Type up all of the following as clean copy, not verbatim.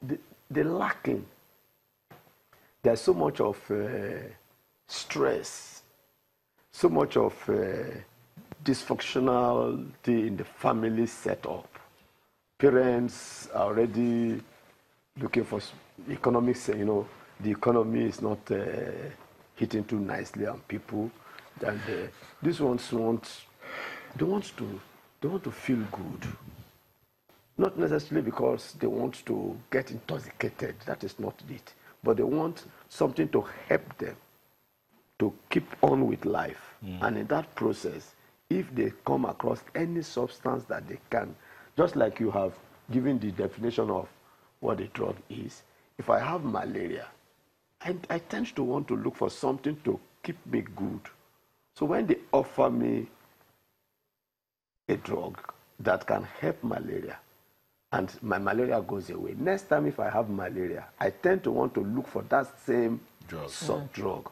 the lacking. There's so much of stress, so much of dysfunctionality in the family setup. Parents are already looking for economics. You know, the economy is not hitting too nicely on people. And these ones they want to feel good. Not necessarily because they want to get intoxicated. That is not it. But they want something to help them to keep on with life. And in that process, if they come across any substance that they can, just like you have given the definition of what a drug is, if I have malaria, I tend to want to look for something to keep me good. So when they offer me a drug that can help malaria, and my malaria goes away, next time if I have malaria, I tend to want to look for that same drug.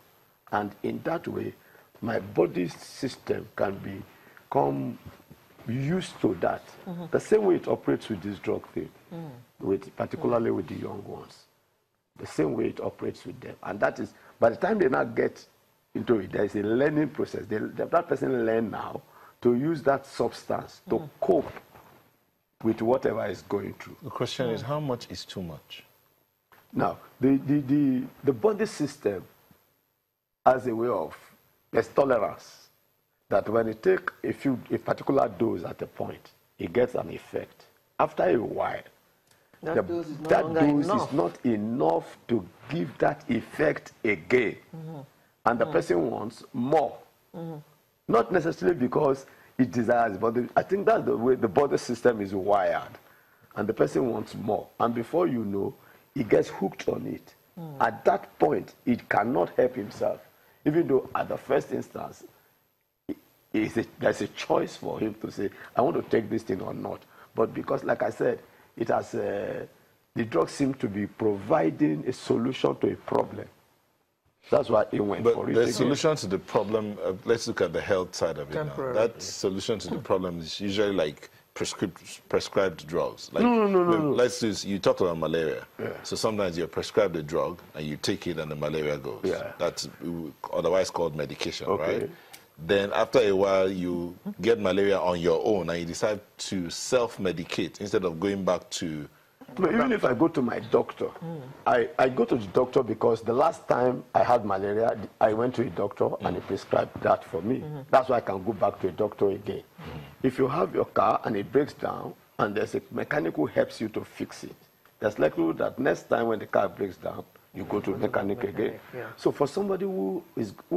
And in that way, my body system can become used to that. The same way it operates with this drug thing, particularly with the young ones. The same way it operates with them. And that is, by the time they now get into it, there is a learning process. That person learn now to use that substance to cope with whatever is going through. The question is, how much is too much? Now, the body system has a way of, there's tolerance, that when you take a particular dose at a point, it gets an effect. After a while, that dose is not enough to give that effect again. And the person wants more. Not necessarily because it desires, but I think that's the way the body system is wired. And the person wants more. And before you know, he gets hooked on it. At that point, it cannot help himself. Even though at the first instance, there's a choice for him to say, I want to take this thing or not. But because, like I said, it has the drug seems to be providing a solution to a problem. That's why it went for it. But the solution to the problem, let's look at the health side of it now. That solution to the problem is usually like prescribed drugs. Like, no. Let's use, you talked about malaria. So sometimes you're prescribed a drug and you take it and the malaria goes. That's otherwise called medication, right? Then after a while, you get malaria on your own and you decide to self-medicate instead of going back to... No, even if I go to my doctor, I go to the doctor because the last time I had malaria, I went to a doctor and he prescribed that for me. That's why I can go back to a doctor again. If you have your car and it breaks down and there's a mechanic who helps you to fix it, there's likelihood that next time when the car breaks down, you go to a mechanic again. So for somebody who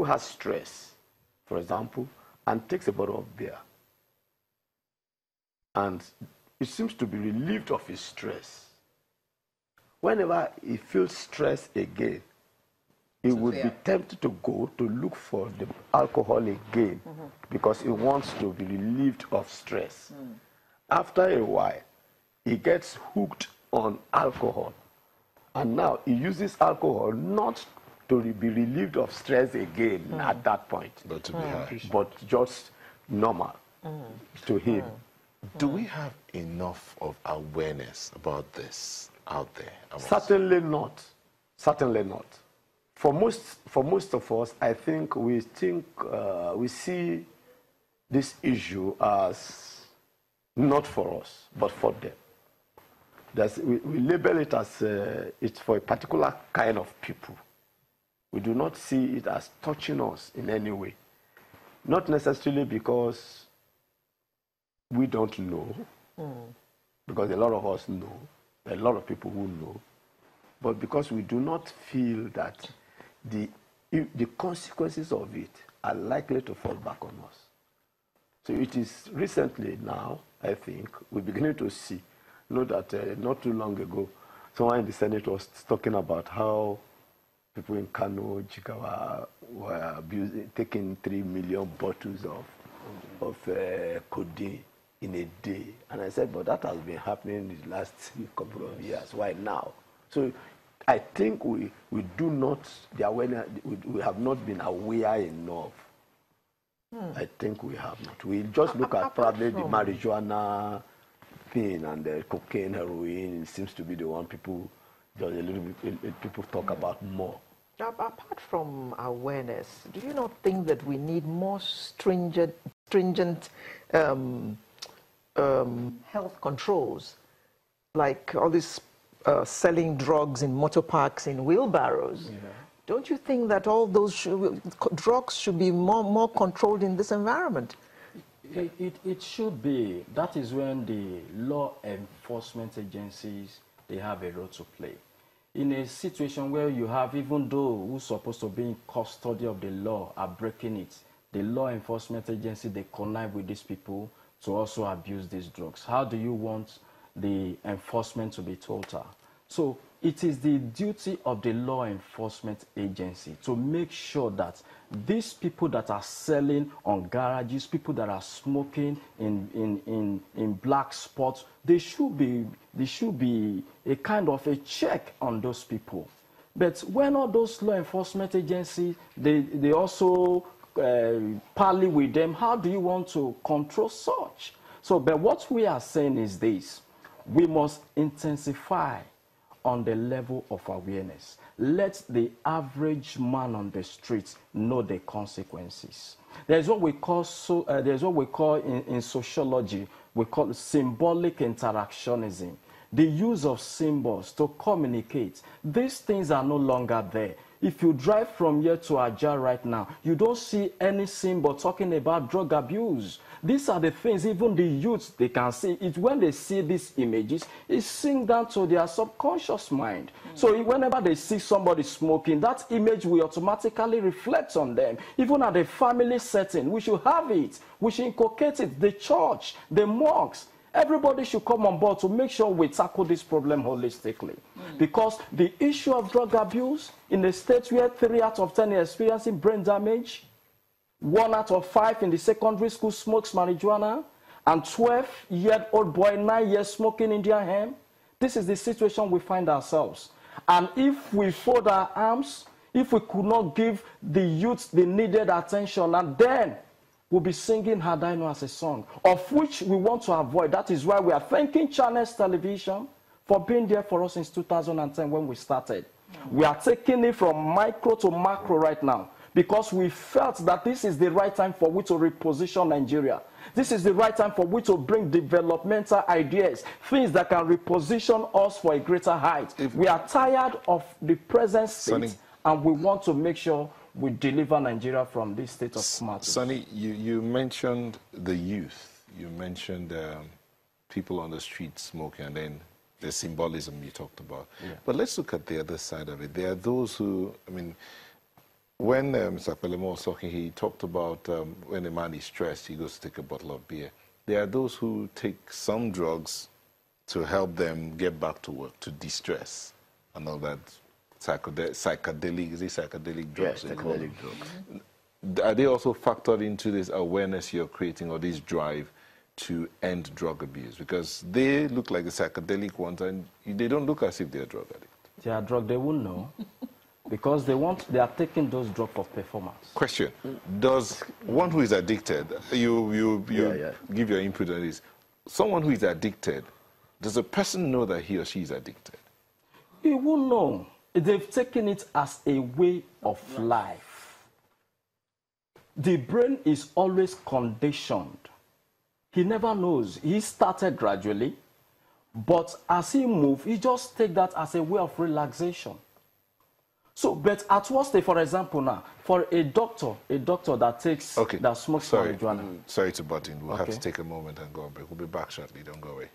has stress, for example, and takes a bottle of beer, and it seems to be relieved of his stress. Whenever he feels stress again, he would be tempted to go to look for the alcohol again because he wants to be relieved of stress. After a while, he gets hooked on alcohol. And now he uses alcohol not to be relieved of stress again at that point. But to be happy. But just normal to him. Do we have enough of awareness about this out there? Certainly not. Certainly not. For most of us, I think we see this issue as not for us, but for them. We label it as it's for a particular kind of people. We do not see it as touching us in any way. Not necessarily because we don't know, because a lot of us know, a lot of people who know, but because we do not feel that the consequences of it are likely to fall back on us. So it is recently now, I think, we're beginning to see, that not too long ago, someone in the Senate was talking about how people in Kano, Jigawa were taking 3 million bottles of codeine in a day. And I said, but that has been happening in the last couple of years. Why now? So I think we do not, the awareness, we have not been aware enough. I think we have not. We just look at probably the marijuana thing and the cocaine, heroin seems to be the one people just a little bit, people talk about more. Apart from awareness, do you not think that we need more stringent health controls, like all this selling drugs in motor parks in wheelbarrows? Yeah. Don't you think that all those drugs should be more controlled in this environment? It should be. That is when the law enforcement agencies, they have a role to play. In a situation where you have, even though who's supposed to be in custody of the law are breaking it, the law enforcement agency, they connive with these people to also abuse these drugs. How do you want the enforcement to be total? So it is the duty of the law enforcement agency to make sure that these people that are selling on garages, people that are smoking in black spots, there should be a kind of a check on those people. But when all those law enforcement agencies, they also parley with them, how do you want to control such? So, but what we are saying is this: we must intensify on the level of awareness. Let the average man on the streets know the consequences. There's what we call in sociology, we call symbolic interactionism. The use of symbols to communicate. These things are no longer there. If you drive from here to Ajah right now, you don't see any symbol talking about drug abuse. These are the things even the youths, they can see it. When they see these images, it sinks down to their subconscious mind. So whenever they see somebody smoking, that image will automatically reflect on them. Even at the family setting, we should have it. We should inculcate it. The church, the mosques, everybody should come on board to make sure we tackle this problem holistically. Because the issue of drug abuse in a state where 3 out of 10 are experiencing brain damage, 1 out of 5 in the secondary school smokes marijuana, and 12-year-old boy, 9 years smoking Indian hemp. This is the situation we find ourselves. And if we fold our arms, if we could not give the youth the needed attention, and then we'll be singing Hadaino as a song, of which we want to avoid. That is why we are thanking Channels Television for being there for us since 2010 when we started. We are taking it from micro to macro right now, because we felt that this is the right time for we to reposition Nigeria. This is the right time for we to bring developmental ideas, things that can reposition us for a greater height. We are tired of the present state, and we want to make sure we deliver Nigeria from this state of smartness. Sonny, you mentioned the youth. You mentioned people on the street smoking, and then the symbolism you talked about. Yeah. But let's look at the other side of it. There are those who, I mean, when Mr. Pelemo was talking, he talked about when a man is stressed, he goes to take a bottle of beer. There are those who take some drugs to help them get back to work, to de-stress, and all that. Psychedelic, is it psychedelic drugs? Yes, psychedelic drugs. Are they also factored into this awareness you're creating, or this drive to end drug abuse? Because they look like the psychedelic ones, and they don't look as if they're drug addicts. They are drug, they won't know. Because they are taking those drugs for performance. Question: does one who is addicted, you give your input on this, someone who is addicted, does a person know that he or she is addicted? He won't know. They've taken it as a way of life. The brain is always conditioned. He never knows. He started gradually, but as he moves, he just takes that as a way of relaxation. So, but at what stage, for example, now, for a doctor that takes, that smokes marijuana. Sorry to butt in. We'll have to take a moment and go on break. We'll be back shortly. Don't go away.